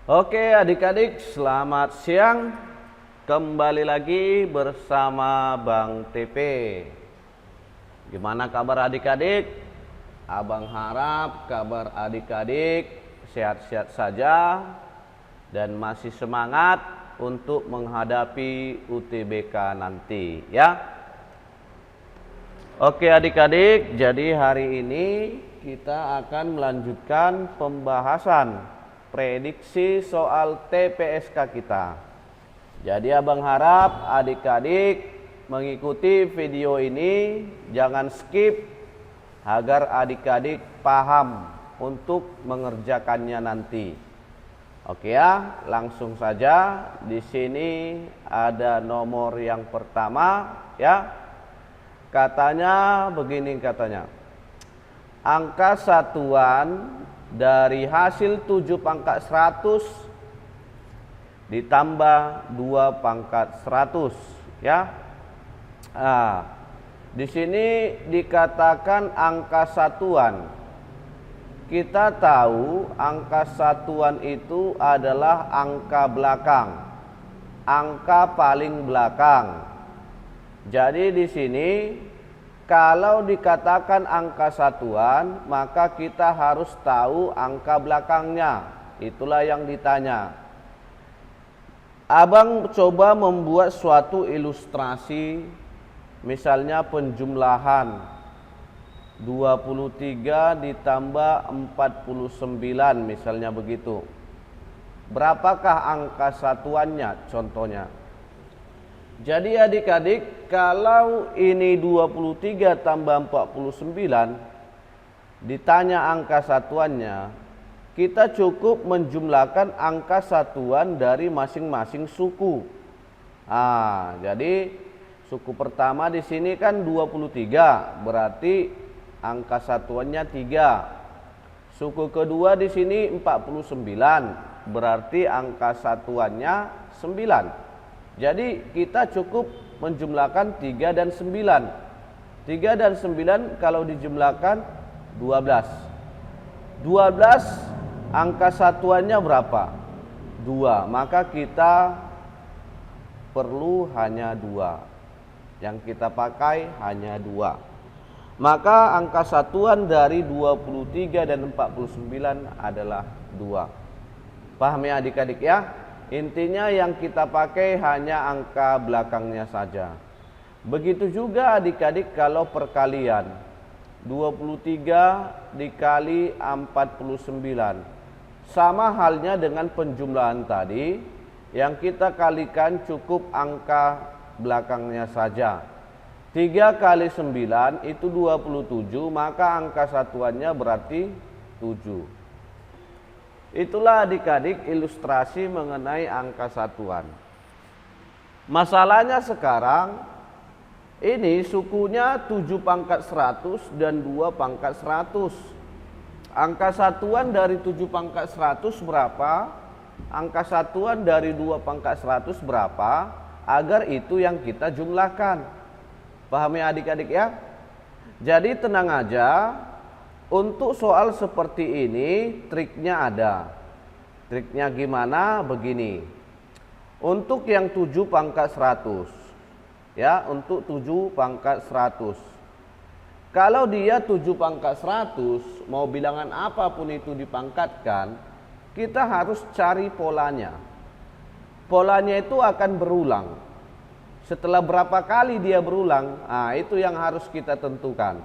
Oke adik-adik, selamat siang. Kembali lagi bersama Bang TP. Gimana kabar adik-adik? Abang harap kabar adik-adik sehat-sehat saja dan masih semangat untuk menghadapi UTBK nanti ya. Oke adik-adik, jadi hari ini kita akan melanjutkan pembahasan prediksi soal TPSK kita. Jadi abang harap adik-adik mengikuti video ini, jangan skip agar adik-adik paham untuk mengerjakannya nanti. Oke ya, langsung saja. Di sini ada nomor yang pertama ya. Katanya begini katanya. Angka satuan dari hasil 7 pangkat 100 ditambah 2 pangkat 100 ya. Nah, di sini dikatakan angka satuan. Kita tahu angka satuan itu adalah angka belakang, angka paling belakang. Jadi di sini kalau dikatakan angka satuan, maka kita harus tahu angka belakangnya. Itulah yang ditanya. Abang coba membuat suatu ilustrasi, misalnya penjumlahan 23 ditambah 49, misalnya begitu. Berapakah angka satuannya contohnya? Jadi adik-adik, kalau ini 23 tambah 49 ditanya angka satuannya, kita cukup menjumlahkan angka satuan dari masing-masing suku. Jadi suku pertama di sini kan 23, berarti angka satuannya 3. Suku kedua di sini 49, berarti angka satuannya 9. Jadi kita cukup menjumlahkan 3 dan 9. 3 dan 9 kalau dijumlahkan 12. 12 angka satuannya berapa? 2. Maka kita perlu hanya 2. Yang kita pakai hanya 2. Maka angka satuan dari 23 dan 49 adalah 2. Paham ya adik-adik ya? Intinya yang kita pakai hanya angka belakangnya saja. Begitu juga adik-adik kalau perkalian 23 dikali 49. Sama halnya dengan penjumlahan tadi, yang kita kalikan cukup angka belakangnya saja. 3 kali 9 itu 27, maka angka satuannya berarti 7. Itulah adik-adik ilustrasi mengenai angka satuan. Masalahnya sekarang ini sukunya 7 pangkat 100 dan 2 pangkat 100. Angka satuan dari 7 pangkat 100 berapa? Angka satuan dari 2 pangkat 100 berapa? Agar itu yang kita jumlahkan. Paham ya adik-adik ya? Jadi tenang aja. Untuk soal seperti ini triknya ada. Triknya gimana? Begini. Untuk yang 7 pangkat 100. Ya, untuk 7 pangkat 100. Kalau dia 7 pangkat 100, mau bilangan apapun itu dipangkatkan, kita harus cari polanya. Polanya itu akan berulang. Setelah berapa kali dia berulang, itu yang harus kita tentukan.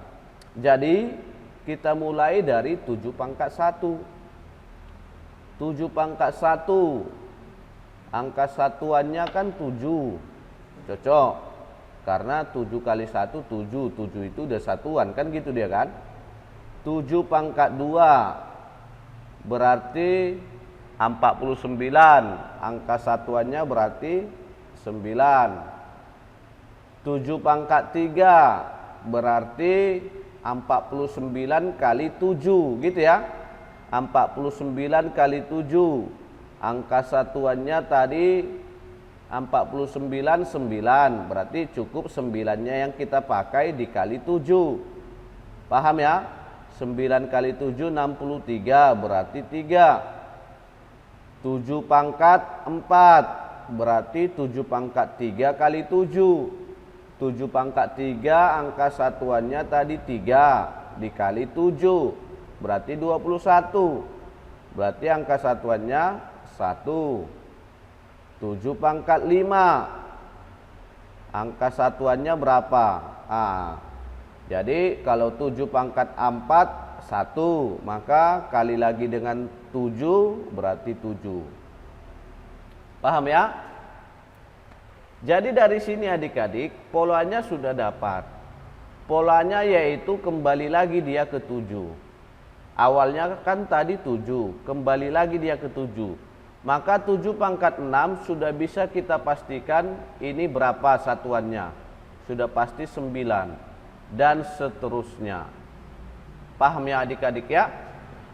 Jadi kita mulai dari 7 pangkat 1. 7 pangkat 1. Angka satuannya kan 7. Cocok. Karena 7 kali 1, 7. 7 itu udah satuan. Kan gitu dia kan. 7 pangkat 2. Berarti 49. Angka satuannya berarti 9. 7 pangkat 3. Berarti 49 kali 7 gitu ya. 49 kali 7. Angka satuannya tadi 49 9. Berarti cukup 9-nya yang kita pakai dikali 7. Paham ya? 9 kali 7 63, berarti 3. 7 pangkat 4 berarti 7 pangkat 3 kali 7. 7 pangkat 3 angka satuannya tadi 3 dikali 7 berarti 21. Berarti angka satuannya 1. 7 pangkat 5 angka satuannya berapa? Jadi kalau 7 pangkat 4 1, maka kali lagi dengan 7 berarti 7. Paham ya? Jadi dari sini adik-adik polanya sudah dapat. Polanya yaitu kembali lagi dia ke 7. Awalnya kan tadi 7, kembali lagi dia ke 7. Maka 7 pangkat 6 sudah bisa kita pastikan ini berapa satuannya. Sudah pasti 9 dan seterusnya. Paham ya adik-adik ya?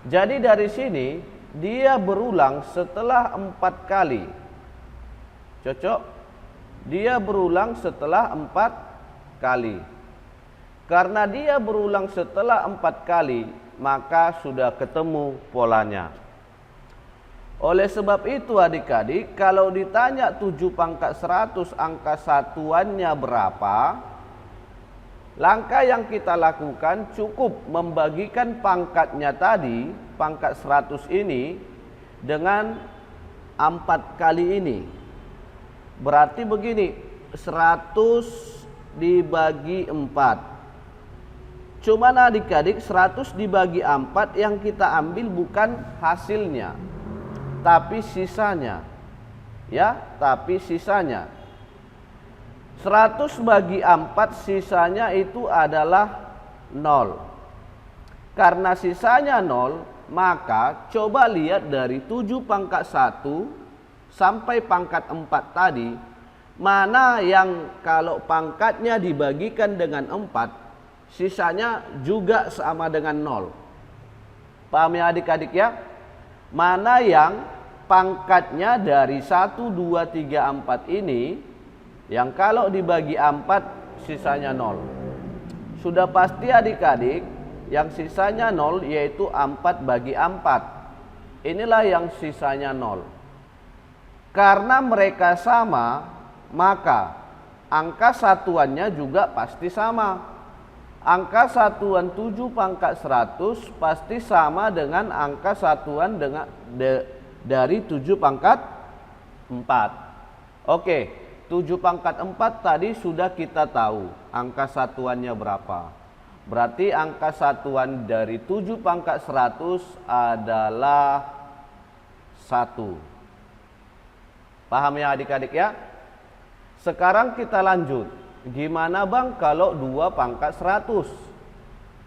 Jadi dari sini dia berulang setelah 4 kali. Cocok? Dia berulang setelah 4 kali. Karena dia berulang setelah 4 kali, maka sudah ketemu polanya. Oleh sebab itu adik-adik, kalau ditanya 7 pangkat 100 angka satuannya berapa, langkah yang kita lakukan cukup membagikan pangkatnya tadi, pangkat 100 ini, dengan 4 kali ini. Berarti begini, 100 dibagi 4. Cuman adik-adik 100 dibagi 4 yang kita ambil bukan hasilnya, tapi sisanya. Ya, tapi sisanya. 100 bagi 4 sisanya itu adalah 0. Karena sisanya 0, maka coba lihat dari 7 pangkat 1 sampai pangkat 4 tadi, mana yang kalau pangkatnya dibagikan dengan 4, sisanya juga sama dengan 0. Paham ya adik-adik ya? Mana yang pangkatnya dari 1, 2, 3, 4 ini, yang kalau dibagi 4 sisanya 0. Sudah pasti adik-adik yang sisanya 0 yaitu 4 bagi 4. Inilah yang sisanya 0. Karena mereka sama, maka angka satuannya juga pasti sama. Angka satuan 7 pangkat 100 pasti sama dengan angka satuan dari 7 pangkat 4. Oke, 7 pangkat 4 tadi sudah kita tahu angka satuannya berapa. Berarti angka satuan dari 7 pangkat 100 adalah 1. Paham ya adik-adik ya? Sekarang kita lanjut. Gimana bang kalau 2 pangkat 100?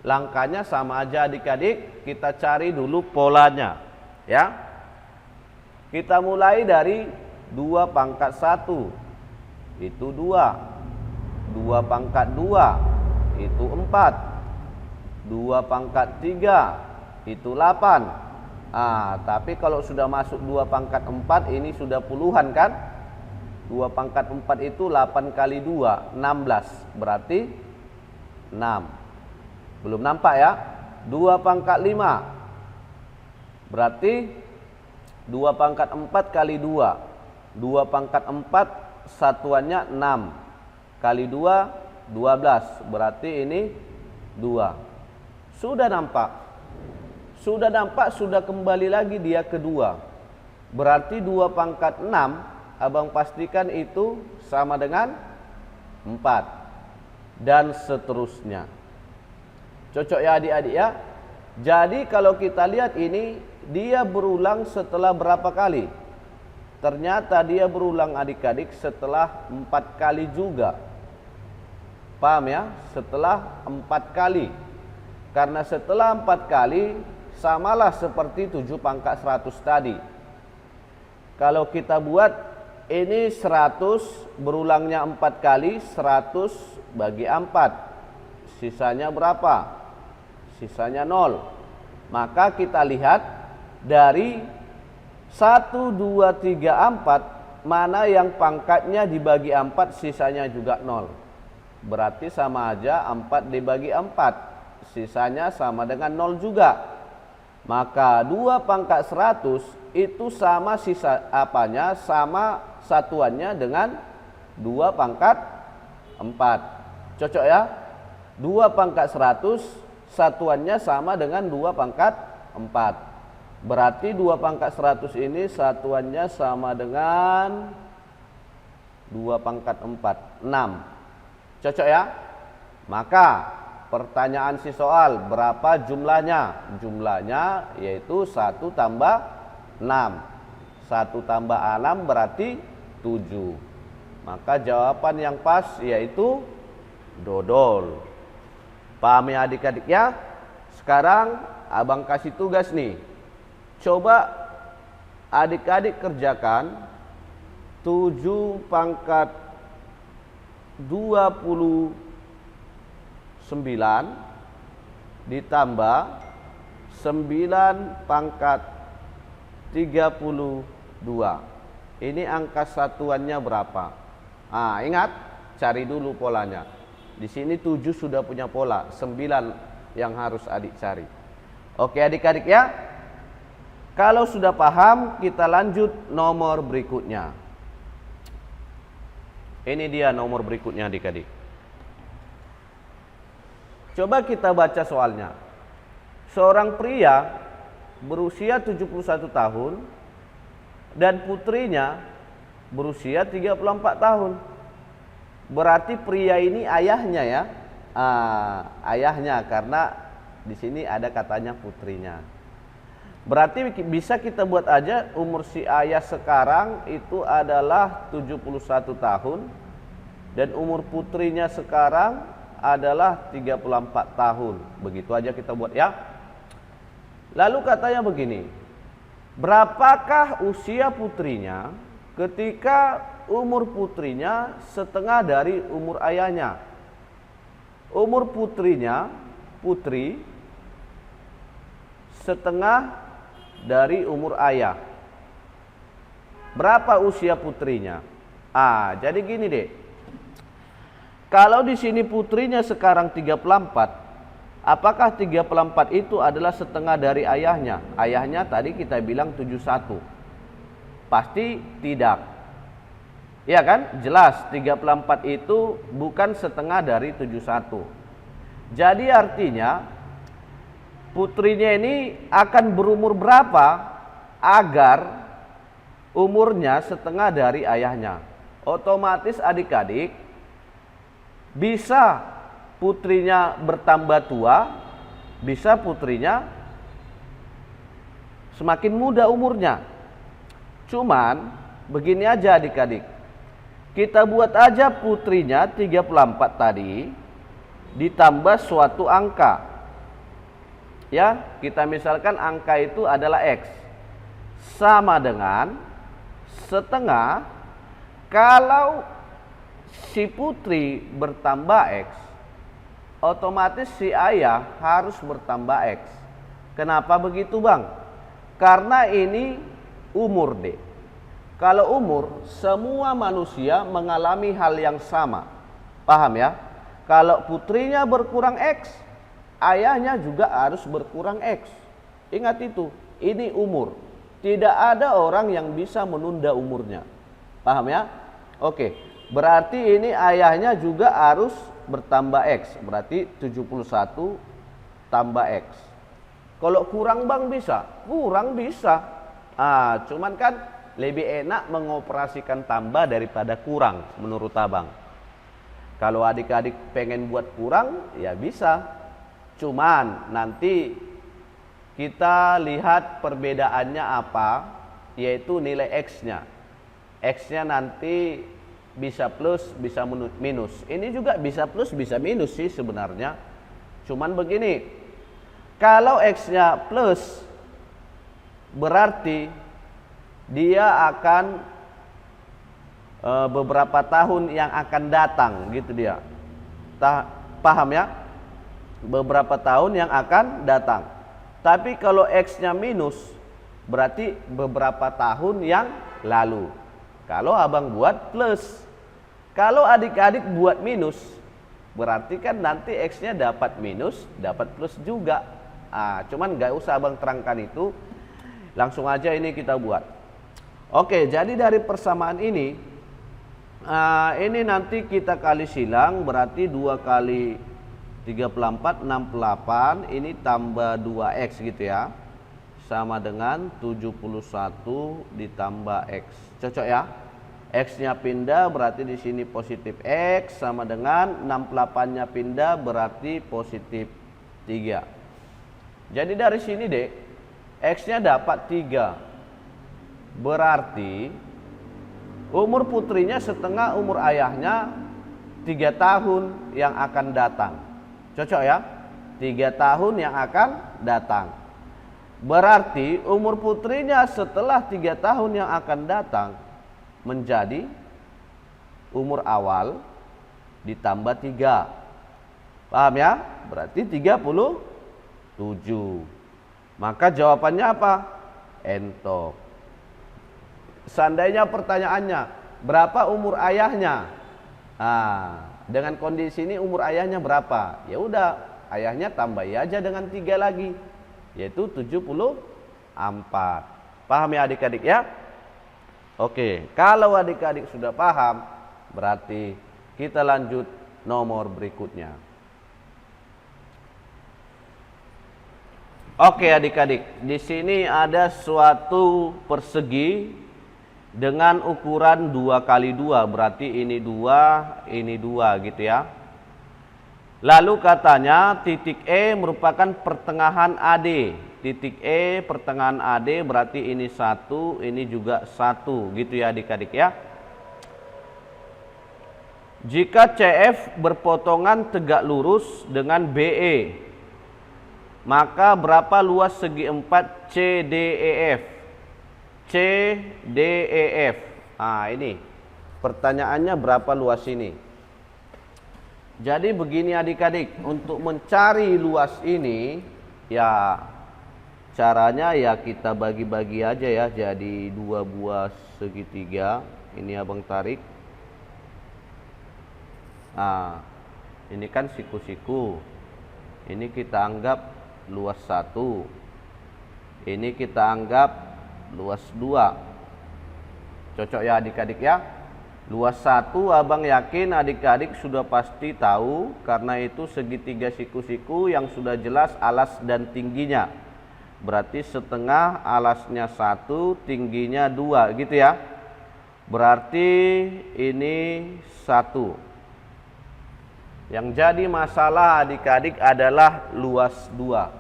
Langkahnya sama aja adik-adik. Kita cari dulu polanya. Ya. Kita mulai dari 2 pangkat 1. Itu 2. 2 pangkat 2. Itu 4. 2 pangkat 3. Itu 8. Tapi kalau sudah masuk 2 pangkat 4 ini sudah puluhan kan? 2 pangkat 4 itu 8 kali 2, 16. Berarti 6. Belum nampak ya? 2 pangkat 5. Berarti 2 pangkat 4 kali 2. 2 pangkat 4 satuannya 6. Kali 2, 12. Berarti ini 2. Sudah nampak? Sudah nampak, sudah kembali lagi dia ke 2. Berarti 2 pangkat 6, abang pastikan itu sama dengan 4. Dan seterusnya. Cocok ya adik-adik ya? Jadi kalau kita lihat ini, dia berulang setelah berapa kali? Ternyata dia berulang adik-adik setelah 4 kali juga. Paham ya? Setelah 4 kali. Karena setelah 4 kali, samalah seperti 7 pangkat 100 tadi. Kalau kita buat ini 100 berulangnya 4 kali, 100 bagi 4. Sisanya berapa? Sisanya 0. Maka kita lihat dari 1, 2, 3, 4, mana yang pangkatnya dibagi 4 sisanya juga 0. Berarti sama aja 4 dibagi 4. Sisanya sama dengan 0 juga. Maka 2 pangkat 100 itu sama sisa apanya, sama satuannya dengan 2 pangkat 4. Cocok ya? 2 pangkat 100 satuannya sama dengan 2 pangkat 4. Berarti 2 pangkat 100 ini satuannya sama dengan 2 pangkat 4, 6. Cocok ya? Maka pertanyaan si soal, berapa jumlahnya? Jumlahnya yaitu 1 tambah 6. 1 tambah 6 berarti 7. Maka jawaban yang pas yaitu dodol. Paham ya adik-adik ya? Sekarang abang kasih tugas nih. Coba adik-adik kerjakan 7 pangkat 29 ditambah 9 pangkat 32. Ini angka satuannya berapa? Ah, ingat, cari dulu polanya. Di sini 7 sudah punya pola, 9 yang harus adik cari. Oke adik-adik ya. Kalau sudah paham, kita lanjut nomor berikutnya. Ini dia nomor berikutnya adik-adik. Coba kita baca soalnya. Seorang pria berusia 71 tahun dan putrinya berusia 34 tahun. Berarti pria ini ayahnya ya. Ayahnya, karena di sini ada katanya putrinya. Berarti bisa kita buat aja umur si ayah sekarang itu adalah 71 tahun dan umur putrinya sekarang adalah 34 tahun. Begitu aja kita buat ya. Lalu katanya begini, berapakah usia putrinya ketika umur putrinya setengah dari umur ayahnya? Umur putrinya, putri, setengah dari umur ayah. Berapa usia putrinya? Jadi gini deh. Kalau di sini putrinya sekarang 34, apakah 34 itu adalah setengah dari ayahnya? Ayahnya tadi kita bilang 71. Pasti tidak. Iya kan? Jelas 34 itu bukan setengah dari 71. Jadi artinya putrinya ini akan berumur berapa agar umurnya setengah dari ayahnya? Otomatis adik-adik bisa putrinya bertambah tua, bisa putrinya semakin muda umurnya. Cuman begini aja adik-adik, kita buat aja putrinya 34 tadi ditambah suatu angka. Ya, kita misalkan angka itu adalah X, sama dengan setengah. Kalau si putri bertambah X, otomatis si ayah harus bertambah X. Kenapa begitu bang? Karena ini umur deh. Kalau umur, semua manusia mengalami hal yang sama. Paham ya? Kalau putrinya berkurang X, ayahnya juga harus berkurang X. Ingat itu, ini umur. Tidak ada orang yang bisa menunda umurnya. Paham ya? Oke, berarti ini ayahnya juga harus bertambah X. Berarti 71 tambah X. Kalau kurang bang bisa? Kurang bisa. Cuman kan lebih enak mengoperasikan tambah daripada kurang menurut abang. Kalau adik-adik pengen buat kurang, ya bisa. Cuman nanti kita lihat perbedaannya apa, yaitu nilai X-nya. X-nya nanti bisa plus, bisa minus. Ini juga bisa plus, bisa minus sih sebenarnya. Cuman begini, kalau X-nya plus, berarti dia akan beberapa tahun yang akan datang, gitu dia. Paham ya? Beberapa tahun yang akan datang. Tapi kalau X-nya minus, berarti beberapa tahun yang lalu. Kalau abang buat plus. Kalau adik-adik buat minus, berarti kan nanti X-nya dapat minus, dapat plus juga. Cuman gak usah abang terangkan itu. Langsung aja ini kita buat. Oke, jadi dari persamaan ini nanti kita kali silang, berarti 2 kali 34 68, ini tambah 2x gitu ya, sama dengan 71 ditambah x. Cocok ya? X-nya pindah berarti di sini positif x, sama dengan 68-nya pindah berarti positif 3. Jadi dari sini dek, X-nya dapat 3. Berarti umur putrinya setengah umur ayahnya 3 tahun yang akan datang. Cocok ya? 3 tahun yang akan datang. Berarti umur putrinya setelah 3 tahun yang akan datang menjadi umur awal ditambah 3. Paham ya? Berarti 37. Maka jawabannya apa? Entok. Seandainya pertanyaannya, berapa umur ayahnya? Dengan kondisi ini umur ayahnya berapa? Ya udah, ayahnya tambahi aja dengan 3 lagi, yaitu 74. Paham ya adik-adik ya? Oke, kalau adik-adik sudah paham, berarti kita lanjut nomor berikutnya. Oke adik-adik, di sini ada suatu persegi dengan ukuran 2 kali 2, berarti ini 2, ini 2 gitu ya. Lalu katanya titik E merupakan pertengahan AD. Titik E pertengahan AD berarti ini 1, ini juga 1 gitu ya adik-adik ya. Jika CF berpotongan tegak lurus dengan BE, maka berapa luas segi 4 CDEF? CDEF. Ini pertanyaannya, berapa luas ini? Jadi begini adik-adik, untuk mencari luas ini ya caranya ya kita bagi-bagi aja ya, jadi 2 buah segitiga. Ini abang tarik. Ini kan siku-siku. Ini kita anggap luas 1. Ini kita anggap luas 2. Cocok ya adik-adik ya? Luas 1 abang yakin adik-adik sudah pasti tahu, karena itu segitiga siku-siku yang sudah jelas alas dan tingginya. Berarti setengah, alasnya 1, tingginya 2 gitu ya. Berarti ini 1. Yang jadi masalah adik-adik adalah luas 2.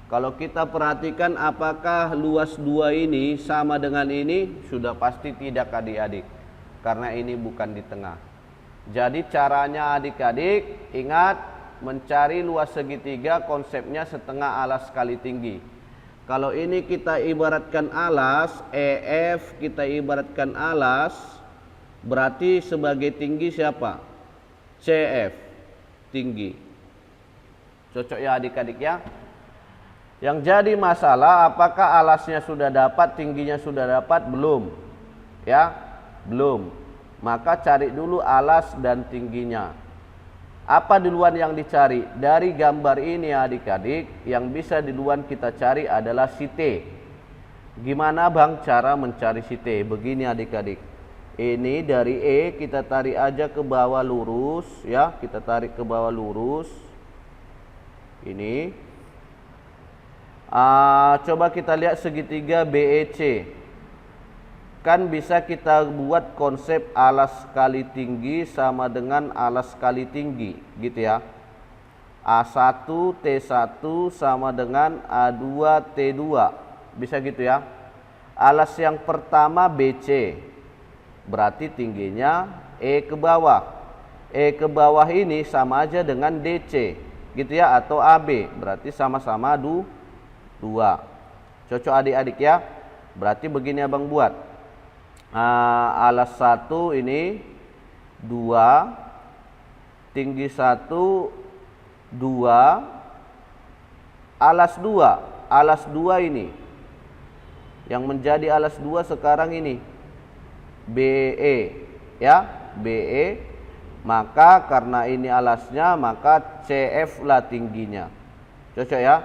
Kalau kita perhatikan apakah luas 2 ini sama dengan ini, sudah pasti tidak adik-adik, karena ini bukan di tengah. Jadi caranya adik-adik ingat, mencari luas segitiga konsepnya setengah alas kali tinggi. Kalau ini kita ibaratkan alas, EF kita ibaratkan alas, berarti sebagai tinggi siapa? CF, tinggi. Cocok ya adik-adik ya? Yang jadi masalah apakah alasnya sudah dapat, tingginya sudah dapat? Belum. Ya, belum. Maka cari dulu alas dan tingginya. Apa duluan yang dicari? Dari gambar ini adik-adik, yang bisa duluan kita cari adalah si T. Gimana bang cara mencari si T? Begini adik-adik. Ini dari E kita tarik aja ke bawah lurus ya, kita tarik ke bawah lurus. Ini. Coba kita lihat segitiga BEC. Kan bisa kita buat konsep alas kali tinggi sama dengan alas kali tinggi gitu ya. A1 T1 sama dengan A2 T2. Bisa gitu ya. Alas yang pertama BC, berarti tingginya E ke bawah. E ke bawah ini sama aja dengan DC gitu ya, atau AB, berarti sama-sama 2. Cocok adik-adik ya. Berarti begini abang buat. Alas 1 ini 2, tinggi 1 2, alas 2 ini yang menjadi alas 2 sekarang ini BE ya, BE. Maka karena ini alasnya, maka CF lah tingginya. Cocok ya.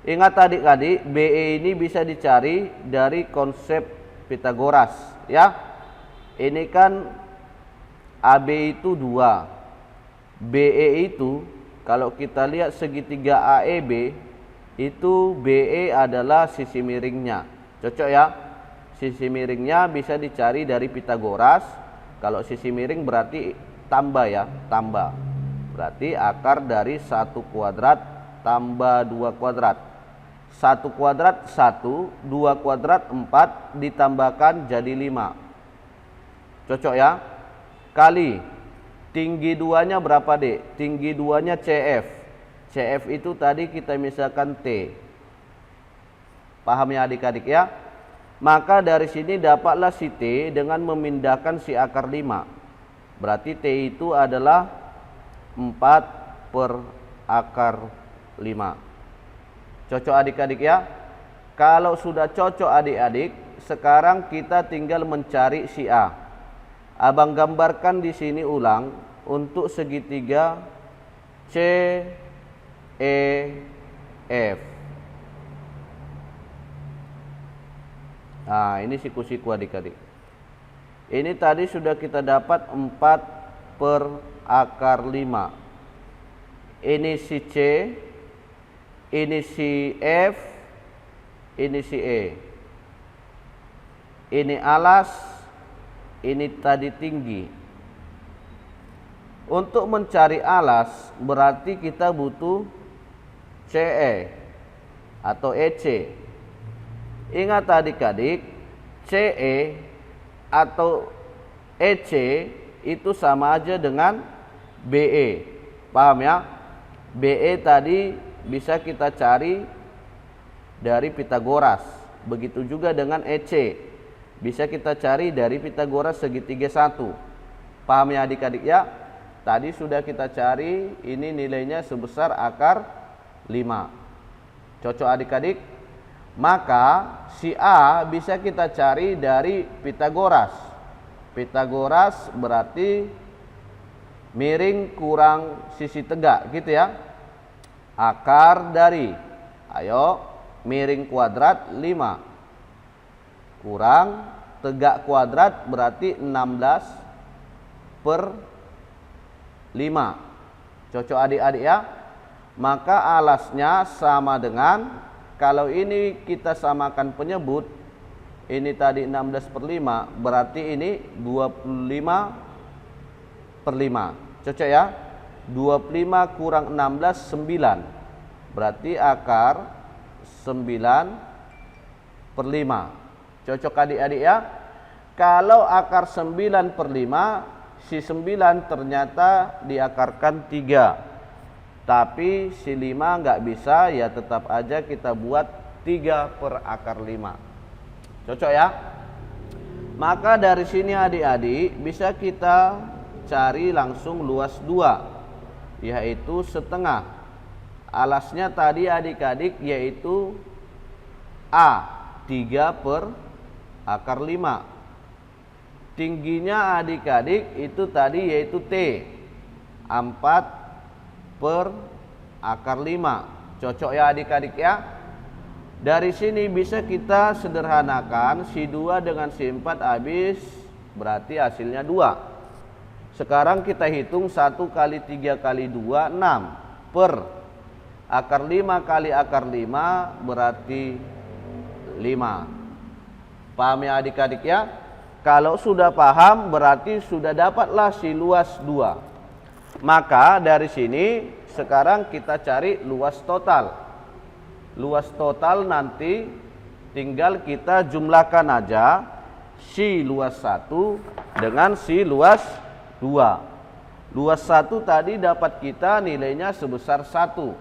Ingat adik-adik, BE ini bisa dicari dari konsep Pitagoras ya. Ini kan AB itu 2. BE itu kalau kita lihat segitiga AEB itu BE adalah sisi miringnya. Cocok ya? Sisi miringnya bisa dicari dari Pitagoras. Kalau sisi miring berarti tambah ya, tambah. Berarti akar dari 1 kuadrat tambah 2 kuadrat. 1 kuadrat 1, 2 kuadrat 4, ditambahkan jadi 5. Cocok ya? Kali tinggi 2-nya berapa, Dek? Tinggi 2-nya CF. CF itu tadi kita misalkan T. Paham ya adik-adik ya? Maka dari sini dapatlah si T dengan memindahkan si akar 5. Berarti T itu adalah 4 per akar 5. Cocok adik-adik ya? Kalau sudah cocok adik-adik, sekarang kita tinggal mencari si A. Abang gambarkan di sini ulang untuk segitiga CEF. Nah, ini siku-siku adik-adik. Ini tadi sudah kita dapat 4 per akar 5. Ini si C, ini si F, ini si E. Ini alas, ini tadi tinggi. Untuk mencari alas berarti kita butuh CE atau EC. Ingat adik-adik, CE atau EC itu sama aja dengan BE. Paham ya? BE tadi bisa kita cari dari Pitagoras. Begitu juga dengan EC. Bisa kita cari dari Pitagoras segitiga 1. Paham ya adik-adik ya? Tadi sudah kita cari, ini nilainya sebesar akar 5. Cocok adik-adik? Maka si A bisa kita cari dari Pitagoras. Pitagoras berarti miring kurang sisi tegak gitu ya. Akar dari, ayo, miring kuadrat 5 kurang tegak kuadrat berarti 16 per 5. Cocok adik-adik ya? Maka alasnya sama dengan, kalau ini kita samakan penyebut, ini tadi 16 per 5, berarti ini 25 per 5. Cocok ya? 25 kurang 16, 9. Berarti akar 9 per 5. Cocok adik-adik ya? Kalau akar 9 per 5, si 9 ternyata diakarkan 3. Tapi si 5 nggak bisa, ya tetap aja kita buat 3 per akar 5. Cocok ya? Maka dari sini adik-adik bisa kita cari langsung luas 2. Yaitu setengah. Alasnya tadi adik-adik yaitu A, 3 per akar 5. Tingginya adik-adik itu tadi yaitu T, 4 per akar 5. Cocok ya adik-adik ya? Dari sini bisa kita sederhanakan, si 2 dengan si 4 habis, berarti hasilnya 2. Sekarang kita hitung 1 kali 3 kali 2, 6 per akar 5 kali akar 5 berarti 5. Paham ya adik-adik ya? Kalau sudah paham berarti sudah dapatlah si luas 2. Maka dari sini sekarang kita cari luas total. Luas total nanti tinggal kita jumlahkan aja si luas 1 dengan si luas 2. Luas 1 tadi dapat kita nilainya sebesar 1.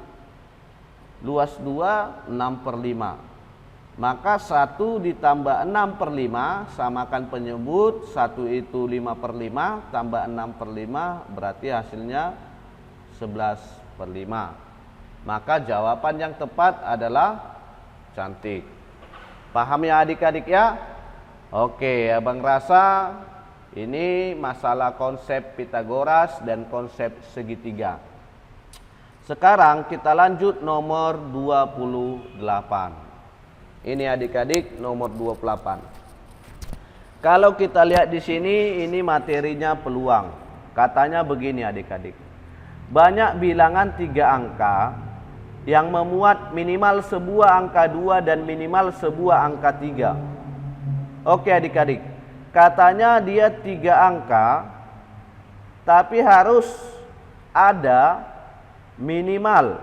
Luas 2 6 per 5. Maka 1 ditambah 6 per 5 samakan penyebut. 1 itu 5 per 5 tambah 6 per 5 berarti hasilnya 11 per 5. Maka jawaban yang tepat adalah cantik. Paham ya adik-adik ya? Oke, abang rasa ini masalah konsep Pitagoras dan konsep segitiga. Sekarang kita lanjut nomor 28. Ini adik-adik nomor 28. Kalau kita lihat di sini, ini materinya peluang. Katanya begini adik-adik. Banyak bilangan 3 angka yang memuat minimal sebuah angka 2 dan minimal sebuah angka 3. Oke adik-adik. Katanya dia 3 angka, tapi harus ada minimal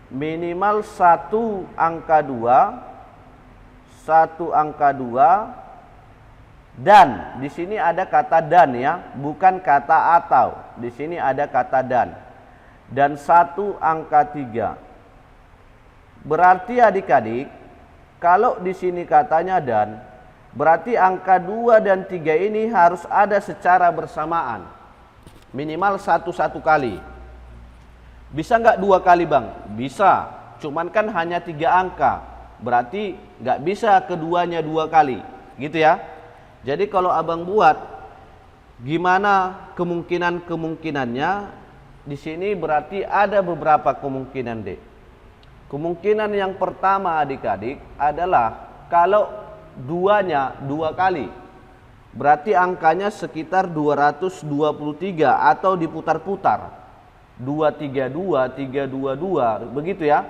1 angka 2, 1 angka 2, dan di sini ada kata dan ya, bukan kata atau. Di sini ada kata dan 1 angka 3. Berarti adik-adik, kalau di sini katanya dan, berarti angka 2 dan 3 ini harus ada secara bersamaan. Minimal satu kali. Bisa nggak 2 kali bang? Bisa, cuman kan hanya 3 angka. Berarti nggak bisa keduanya 2 kali, gitu ya. Jadi kalau abang buat, gimana kemungkinannya? Di sini berarti ada beberapa kemungkinan dek. Kemungkinan yang pertama adik-adik adalah kalau duanya 2 kali, berarti angkanya sekitar 223 atau diputar-putar. 232, 322, begitu ya.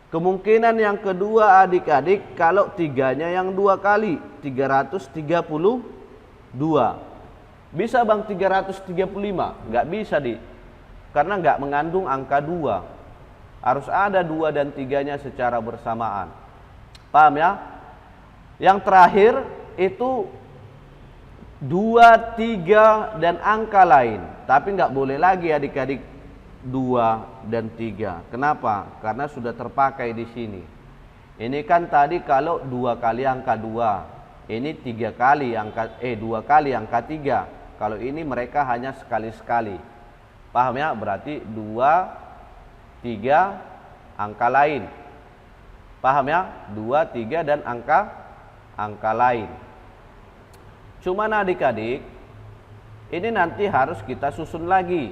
Kemungkinan yang kedua adik-adik, kalau 3-nya yang 2 kali, 332. Bisa bang 335? Nggak bisa karena nggak mengandung angka 2. Harus ada 2 dan 3-nya secara bersamaan. Paham ya? Yang terakhir itu 2, 3 dan angka lain. Tapi nggak boleh lagi adik-adik 2 dan 3. Kenapa? Karena sudah terpakai di sini. Ini kan tadi kalau 2 kali angka 2. Ini 3 kali angka 2 kali angka 3. Kalau ini mereka hanya sekali-sekali. Paham ya? Berarti 2, 3 angka lain. Paham ya? 2, 3 dan angka lain. Cuman adik-adik, ini nanti harus kita susun lagi.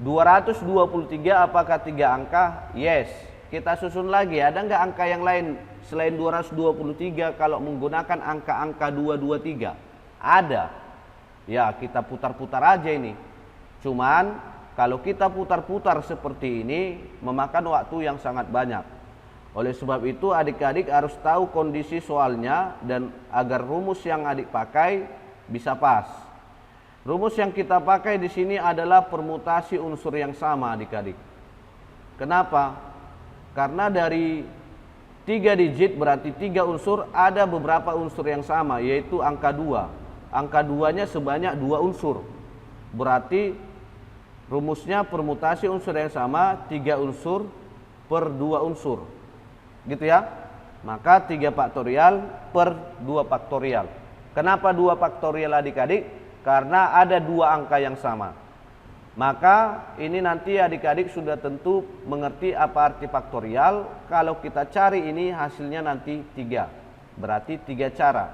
223 apakah 3 angka? Yes. Kita susun lagi, ada nggak angka yang lain selain 223 kalau menggunakan angka-angka 223? Ada. Ya, kita putar-putar aja ini. Cuman kalau kita putar-putar seperti ini memakan waktu yang sangat banyak. Oleh sebab itu adik-adik harus tahu kondisi soalnya dan agar rumus yang adik pakai bisa pas. Rumus yang kita pakai di sini adalah permutasi unsur yang sama adik-adik. Kenapa? Karena dari 3 digit berarti 3 unsur, ada beberapa unsur yang sama, yaitu angka 2. Angka 2-nya sebanyak 2 unsur. Berarti rumusnya permutasi unsur yang sama, 3 unsur per 2 unsur. Gitu ya. Maka 3 faktorial per 2 faktorial. Kenapa 2 faktorial adik-adik? Karena ada 2 angka yang sama. Maka ini nanti adik-adik sudah tentu mengerti apa arti faktorial. Kalau kita cari ini hasilnya nanti 3. Berarti 3 cara.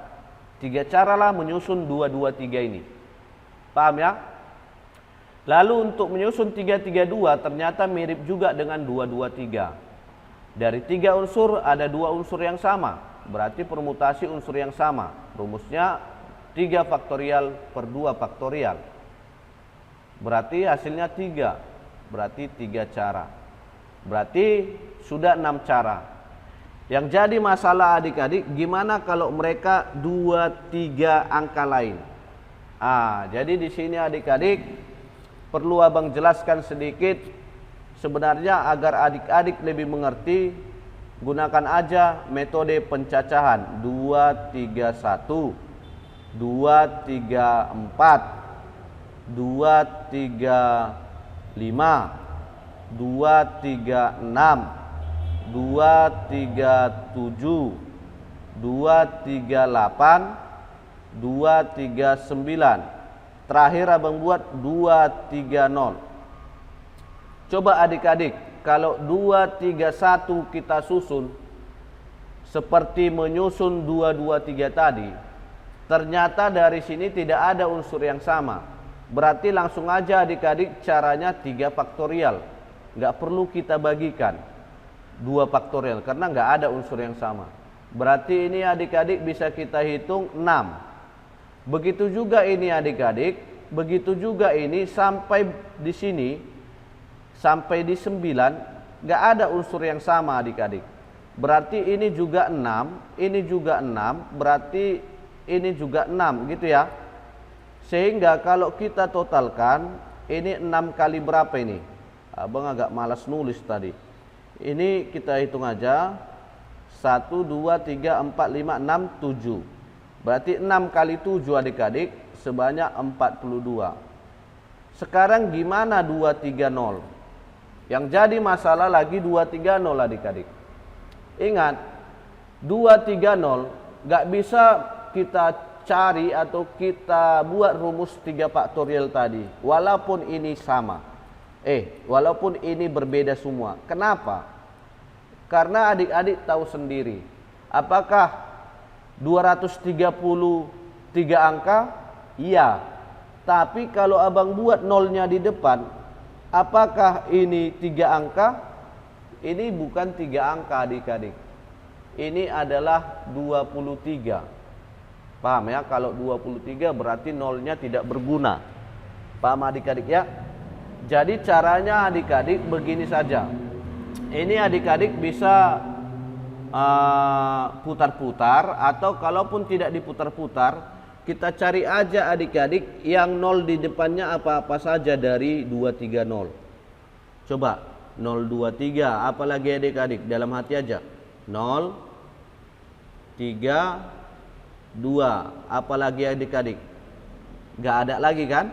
3 caralah menyusun 223 ini. Paham ya? Lalu untuk menyusun 332 ternyata mirip juga dengan 223. Dari 3 unsur ada 2 unsur yang sama. Berarti permutasi unsur yang sama. Rumusnya 3 faktorial per 2 faktorial. Berarti hasilnya 3. Berarti 3 cara. Berarti sudah 6 cara. Yang jadi masalah adik-adik, gimana kalau mereka 2, 3 angka lain? Jadi di sini adik-adik perlu abang jelaskan sedikit. Sebenarnya agar adik-adik lebih mengerti, gunakan aja metode pencacahan 2, 3, 1. 2, 3, 4, 2, 3, 5, 2, 3, 6, 2, 3, 7, 2, 3, 8, 2, 3, 9. Terakhir abang buat 2, 3, 0. Coba adik-adik, kalau 2, 3, 1 kita susun seperti menyusun 2, 2, 3 tadi, ternyata dari sini tidak ada unsur yang sama. Berarti langsung aja adik-adik caranya 3 faktorial. nggak perlu kita bagikan 2 faktorial karena nggak ada unsur yang sama. Berarti ini adik-adik bisa kita hitung 6. Begitu juga ini adik-adik, begitu juga ini sampai di sini, sampai di 9, nggak ada unsur yang sama adik-adik. Berarti ini juga 6, ini juga 6, berarti ini juga 6 gitu ya. Sehingga kalau kita totalkan, ini 6 kali berapa ini? Abang agak malas nulis tadi. Ini kita hitung aja. 1, 2, 3, 4, 5, 6, 7. Berarti 6 kali 7 adik-adik sebanyak 42. Sekarang gimana 230? Yang jadi masalah lagi 230 adik-adik. Ingat, 230 nggak bisa kita cari atau kita buat rumus 3 faktorial tadi walaupun ini sama, walaupun ini berbeda semua. Kenapa? Karena adik-adik tahu sendiri, apakah 233 angka? Iya. Tapi kalau abang buat nolnya di depan, apakah ini 3 angka? Ini bukan 3 angka adik-adik. Ini adalah 23. Paham ya? Kalau 23 berarti nolnya tidak berguna. Paham adik-adik ya? Jadi caranya adik-adik begini saja. Ini adik-adik bisa putar-putar, atau kalaupun tidak diputar-putar, kita cari aja adik-adik yang nol di depannya apa-apa saja dari 230. Coba 023, apalagi adik-adik dalam hati aja. 0 3 2, apalagi adik-adik? Gak ada lagi kan?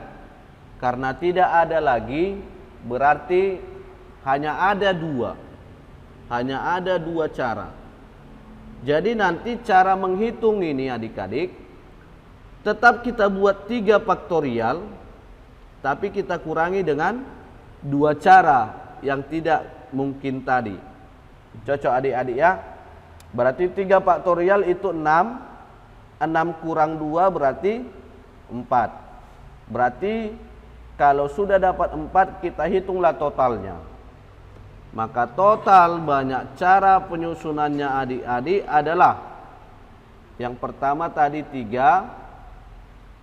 Karena tidak ada lagi, berarti hanya ada 2. Hanya ada 2 cara. Jadi nanti cara menghitung ini adik-adik, tetap kita buat 3 faktorial, tapi kita kurangi dengan 2 cara yang tidak mungkin tadi. Cocok adik-adik ya? Berarti 3 faktorial itu 6. 6 kurang 2 berarti 4. Berarti kalau sudah dapat 4, kita hitunglah totalnya. Maka total banyak cara penyusunannya adik-adik adalah, yang pertama tadi 3,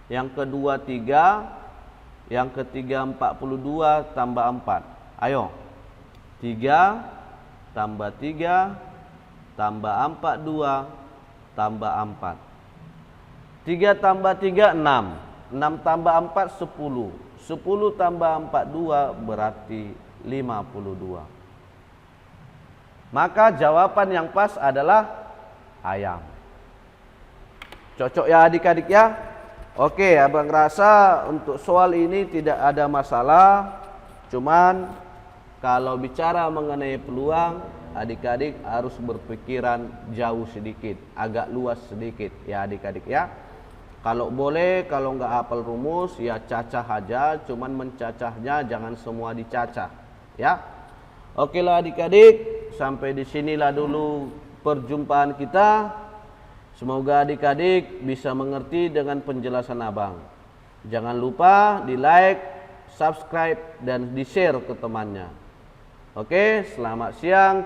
yang kedua 3, yang ketiga 42 tambah 4. Ayo, 3 tambah 3 tambah 42 tambah 4. 3 tambah 3, 6. 6 tambah 4, 10. 10 tambah 42 berarti 52. Maka jawaban yang pas adalah ayam. Cocok ya adik-adik ya? Oke, abang rasa untuk soal ini tidak ada masalah. Cuman kalau bicara mengenai peluang, adik-adik harus berpikiran jauh sedikit, agak luas sedikit ya adik-adik ya. Kalau boleh, kalau nggak hafal rumus ya cacah aja, cuman mencacahnya jangan semua dicacah ya. Oke lah adik-adik, sampai di sinilah dulu perjumpaan kita. Semoga adik-adik bisa mengerti dengan penjelasan abang. Jangan lupa di like, subscribe, dan di share ke temannya. Oke, selamat siang.